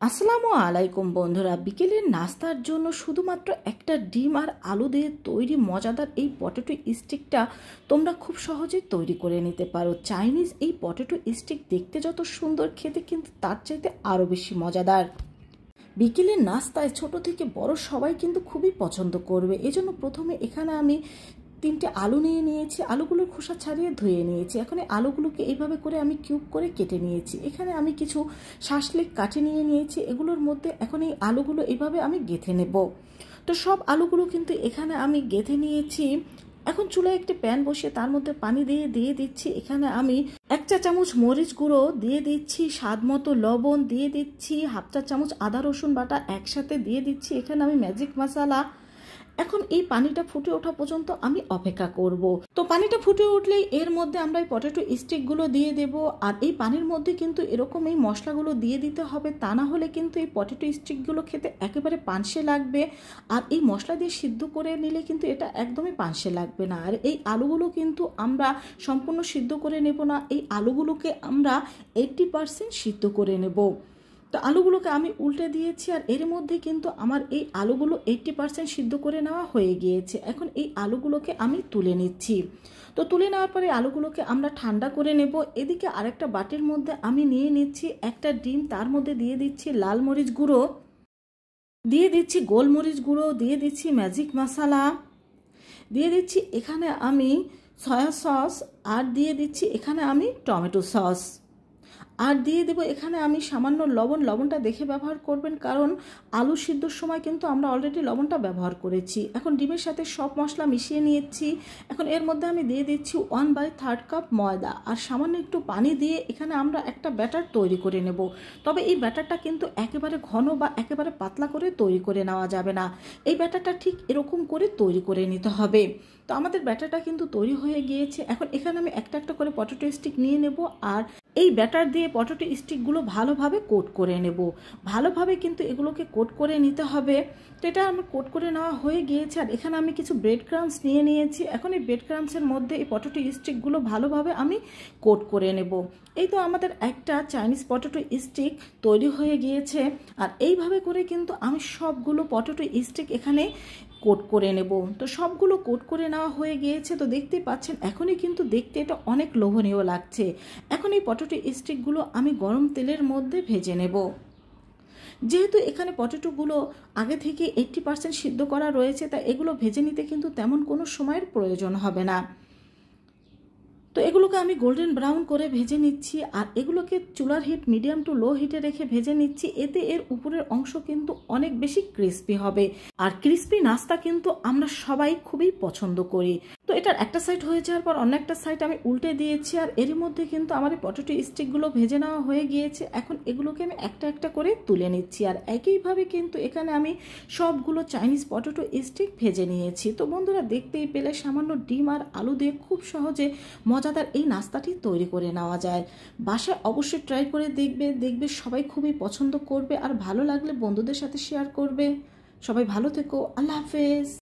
আসসালামু আলাইকুম বন্ধুরা, বিকেলের নাস্তার জন্য শুধুমাত্র একটা ডিম আর আলু দিয়ে তৈরি মজাদার এই পটেটো স্টিকটা তোমরা খুব সহজেই তৈরি করে নিতে পারো। চাইনিজ এই পটেটো স্টিক দেখতে যত সুন্দর, খেতে কিন্তু তার চাইতে আরও বেশি মজাদার। বিকেলের নাস্তায় ছোট থেকে বড় সবাই কিন্তু খুবই পছন্দ করবে। এজন্য প্রথমে এখানে আমি 3টে আলু নিয়ে নিয়েছি। আলুগুলোর খোসা ছাড়িয়ে ধুয়ে নিয়েছি। এখন এই আলুগুলোকে এইভাবে করে আমি কিউব করে কেটে নিয়েছি। এখানে আমি কিছু শাসলিক কাটে নিয়ে নিয়েছি। এগুলোর মধ্যে এখন এই আলুগুলো এইভাবে আমি গেঁথে নেব। তো সব আলুগুলো কিন্তু এখানে আমি গেঁথে নিয়েছি। এখন চুলায় একটি প্যান বসিয়ে তার মধ্যে পানি দিয়ে দিচ্ছি। এখানে আমি 1 চা চামচ মরিচ গুঁড়ো দিয়ে দিচ্ছি, স্বাদ মতো লবণ দিয়ে দিচ্ছি, 1/2 চা চামচ আদা রসুন বাটা একসাথে দিয়ে দিচ্ছি। এখানে আমি ম্যাজিক মশলা। এখন এই পানিটা ফুটে ওঠা পর্যন্ত আমি অপেক্ষা করব। তো পানিটা ফুটে উঠলেই এর মধ্যে আমরা এই পটেটো স্টিকগুলো দিয়ে দেব। আর এই পানির মধ্যে কিন্তু এরকম এই মশলাগুলো দিয়ে দিতে হবে, তা না হলে কিন্তু এই পটেটো স্টিকগুলো খেতে একেবারে পানসে লাগবে। আর এই মশলা দিয়ে সিদ্ধ করে নিলে কিন্তু এটা একদমই পানসে লাগবে না। আর এই আলুগুলো কিন্তু আমরা সম্পূর্ণ সিদ্ধ করে নেব না, এই আলুগুলোকে আমরা 80% সিদ্ধ করে নেব। তো আলুগুলোকে আমি উল্টে দিয়েছি আর এর মধ্যে কিন্তু আমার এই আলুগুলো 80% সিদ্ধ করে নেওয়া হয়ে গিয়েছে। এখন এই আলুগুলোকে আমি তুলে নিচ্ছি। তো তুলে নেওয়ার পরে আলুগুলোকে আমরা ঠান্ডা করে নেব। এদিকে আরেকটা বাটির মধ্যে আমি নিয়ে নিচ্ছি একটা ডিম, তার মধ্যে দিয়ে দিচ্ছি লাল মরিচ গুঁড়ো, দিয়ে দিচ্ছি গোলমরিচ গুঁড়ো, দিয়ে দিচ্ছি ম্যাজিক মশলা, দিয়ে দিচ্ছি এখানে আমি সয়া সস, আর দিয়ে দিচ্ছি এখানে আমি টমেটো সস, আর দিয়ে দেবো এখানে আমি সামান্য লবণ। লবণটা দেখে ব্যবহার করবেন, কারণ আলু সিদ্ধর সময় কিন্তু আমরা অলরেডি লবণটা ব্যবহার করেছি। এখন ডিমের সাথে সব মশলা মিশিয়ে নিয়েছি। এখন এর মধ্যে আমি দিয়ে দিচ্ছি 1/3 কাপ ময়দা আর সামান্য একটু পানি দিয়ে এখানে আমরা একটা ব্যাটার তৈরি করে নেব। তবে এই ব্যাটারটা কিন্তু একেবারে ঘন বা একেবারে পাতলা করে তৈরি করে নেওয়া যাবে না। এই ব্যাটারটা ঠিক এরকম করে তৈরি করে নিতে হবে। তো আমাদের ব্যাটারটা কিন্তু তৈরি হয়ে গিয়েছে। এখন এখানে আমি একটা একটা করে পটেটো স্টিক নিয়ে নেব আর এই ব্যাটার দিয়ে পটেটো স্টিকগুলো ভালোভাবে কোট করে নেব। ভালোভাবে কিন্তু এগুলোকে কোট করে নিতে হবে। তো এটা আমার কোট করে নেওয়া হয়ে গিয়েছে। আর এখানে আমি কিছু ব্রেড ক্রাম্বস নিয়ে নিয়েছি। এখন এই ব্রেড ক্রাম্বসের মধ্যে এই পটেটো স্টিকগুলো ভালোভাবে আমি কোট করে নেব। এই তো আমাদের একটা চাইনিজ পটেটো স্টিক তৈরি হয়ে গিয়েছে। আর এইভাবে করে কিন্তু আমি সবগুলো পটেটো স্টিক এখানে কোট করে নেব। তো সবগুলো কোট করে নেওয়া হয়ে গিয়েছে। তো দেখতেই পাচ্ছেন এখনই কিন্তু দেখতে এটা অনেক লোভনীয় লাগছে। এখন এই পটেটো স্টিকগুলো আমি গরম তেলের মধ্যে ভেজে নেব। যেহেতু এখানে পটেটোগুলো আগে থেকে 80% সিদ্ধ করা রয়েছে, তাই এগুলো ভেজে নিতে কিন্তু তেমন কোনো সময়ের প্রয়োজন হবে না। তো এগুলোকে আমি গোল্ডেন ব্রাউন করে ভেজে নিচ্ছি। আর এগুলোকে চুলার হিট মিডিয়াম টু লো হিটে রেখে ভেজে নিচ্ছি। এতে এর উপরের অংশ কিন্তু অনেক বেশি ক্রিস্পি হবে। আর ক্রিস্পি নাস্তা কিন্তু আমরা সবাই খুবই পছন্দ করি। তো এটার একটা সাইড হয়ে যাওয়ার পর অন্য একটা সাইড আমি উল্টে দিয়েছি। আর এর মধ্যে কিন্তু আমার এই পটেটো স্টিকগুলো ভেজে নেওয়া হয়ে গিয়েছে। এখন এগুলোকে আমি একটা একটা করে তুলে নিচ্ছি। আর একইভাবে কিন্তু এখানে আমি সবগুলো চাইনিজ পটেটো স্টিক ভেজে নিয়েছি। তো বন্ধুরা, দেখতেই পেলে সামান্য ডিম আর আলু দিয়ে খুব সহজে মজাদার এই নাস্তাটি তৈরি করে নেওয়া যায়। বাসায় অবশ্যই ট্রাই করে দেখবে সবাই খুবই পছন্দ করবে। আর ভালো লাগলে বন্ধুদের সাথে শেয়ার করবে। সবাই ভালো থেকো। আল্লাহ হাফেজ।